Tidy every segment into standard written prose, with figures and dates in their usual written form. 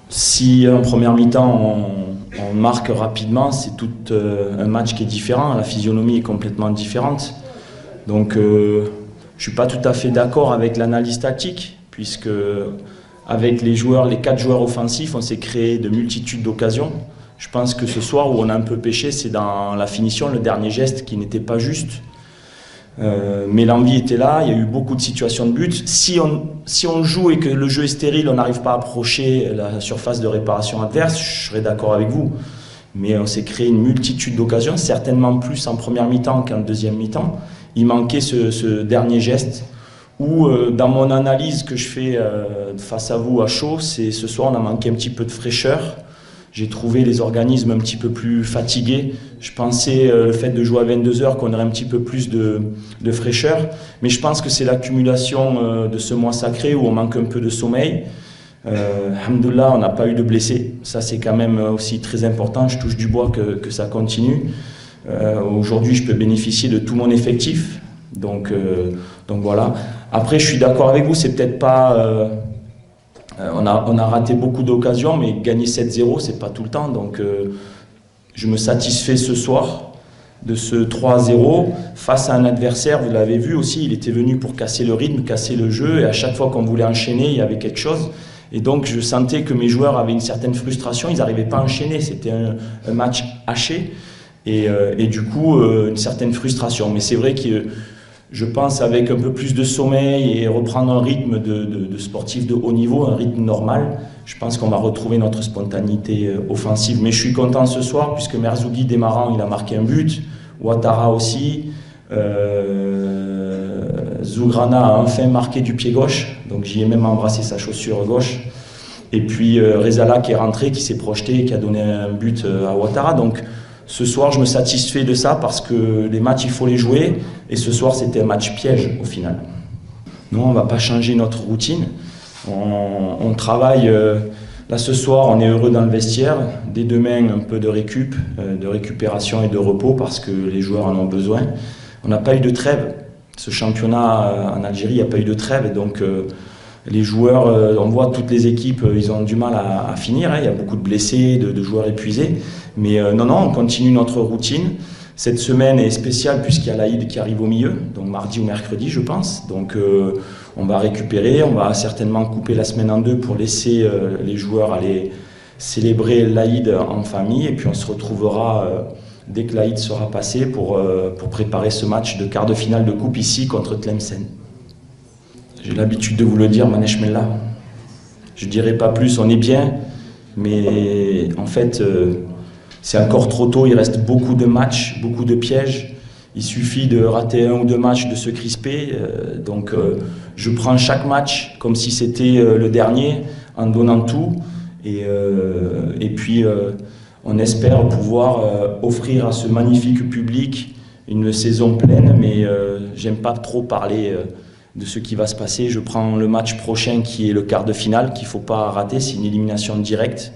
Si en première mi-temps on marque rapidement, c'est tout un match qui est différent, la physionomie est complètement différente. Donc je ne suis pas tout à fait d'accord avec l'analyse tactique, puisque avec les 4 joueurs offensifs, on s'est créé de multitudes d'occasions. Je pense que ce soir où on a un peu pêché, c'est dans la finition, le dernier geste qui n'était pas juste. Mais l'envie était là, il y a eu beaucoup de situations de but. Si on joue et que le jeu est stérile, on n'arrive pas à approcher la surface de réparation adverse, je serais d'accord avec vous. Mais on s'est créé une multitude d'occasions, certainement plus en première mi-temps qu'en deuxième mi-temps. Il manquait ce dernier geste où, dans mon analyse que je fais face à vous à chaud, c'est ce soir on a manqué un petit peu de fraîcheur. J'ai trouvé les organismes un petit peu plus fatigués. Je pensais, le fait de jouer à 22h, qu'on aurait un petit peu plus de fraîcheur. Mais je pense que c'est l'accumulation de ce mois sacré où on manque un peu de sommeil. Alhamdoulilah, on n'a pas eu de blessés. Ça, c'est quand même aussi très important. Je touche du bois que ça continue. Aujourd'hui, je peux bénéficier de tout mon effectif. Donc voilà. Après, je suis d'accord avec vous, c'est peut-être pas... on a raté beaucoup d'occasions, mais gagner 7-0, c'est pas tout le temps. Donc je me satisfais ce soir de ce 3-0 face à un adversaire, vous l'avez vu aussi, il était venu pour casser le rythme, casser le jeu, et à chaque fois qu'on voulait enchaîner, il y avait quelque chose. Et donc je sentais que mes joueurs avaient une certaine frustration, ils n'arrivaient pas à enchaîner, c'était un match haché, et du coup une certaine frustration. Mais c'est vrai que je pense avec un peu plus de sommeil et reprendre un rythme de sportif de haut niveau, un rythme normal, je pense qu'on va retrouver notre spontanéité offensive. Mais je suis content ce soir puisque Merzougi démarrant, il a marqué un but, Ouattara aussi, Zougrana a enfin marqué du pied gauche, donc j'y ai même embrassé sa chaussure gauche. Et puis Rezala qui est rentré, qui s'est projeté et qui a donné un but à Ouattara. Donc ce soir, je me satisfais de ça parce que les matchs, il faut les jouer. Et ce soir, c'était un match piège au final. Non, on ne va pas changer notre routine. On travaille. Là, ce soir, on est heureux dans le vestiaire. Dès demain, un peu de récupération et de repos parce que les joueurs en ont besoin. On n'a pas eu de trêve. Ce championnat en Algérie, il n'y a pas eu de trêve. Et donc, les joueurs, on voit toutes les équipes, ils ont du mal à finir. Il y a beaucoup de blessés, de joueurs épuisés. Mais non, on continue notre routine. Cette semaine est spéciale puisqu'il y a l'Aïd qui arrive au milieu, donc mardi ou mercredi, je pense. Donc on va récupérer, on va certainement couper la semaine en deux pour laisser les joueurs aller célébrer l'Aïd en famille. Et puis on se retrouvera dès que l'Aïd sera passé pour préparer ce match de quart de finale de coupe ici contre Tlemcen. J'ai l'habitude de vous le dire, Manesh Mellah. Je ne dirai pas plus, on est bien, mais en fait, c'est encore trop tôt, il reste beaucoup de matchs, beaucoup de pièges. Il suffit de rater 1 ou 2 matchs, de se crisper. Donc je prends chaque match comme si c'était le dernier, en donnant tout. Et puis on espère pouvoir offrir à ce magnifique public une saison pleine, mais j'aime pas trop parler de ce qui va se passer. Je prends le match prochain qui est le quart de finale, qu'il ne faut pas rater, c'est une élimination directe.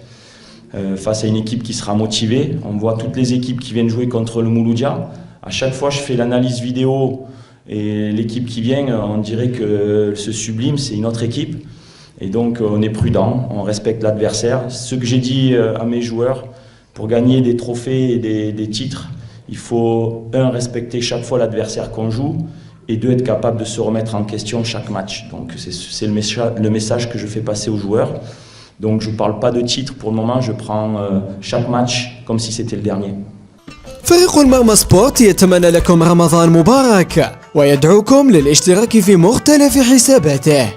Face à une équipe qui sera motivée. On voit toutes les équipes qui viennent jouer contre le Mouloudia. À chaque fois, je fais l'analyse vidéo et l'équipe qui vient, on dirait que ce Sublime, c'est une autre équipe. Et donc, on est prudent, on respecte l'adversaire. Ce que j'ai dit à mes joueurs, pour gagner des trophées et des titres, il faut, 1, respecter chaque fois l'adversaire qu'on joue, et 2, être capable de se remettre en question chaque match. Donc, c'est le message que je fais passer aux joueurs. Donc je ne parle pas de titre pour le moment, je prends chaque match comme si c'était le dernier. فريق المرمى سبورت يتمنى لكم رمضان مبارك ويدعوكم للاشتراك في مختلف حساباته.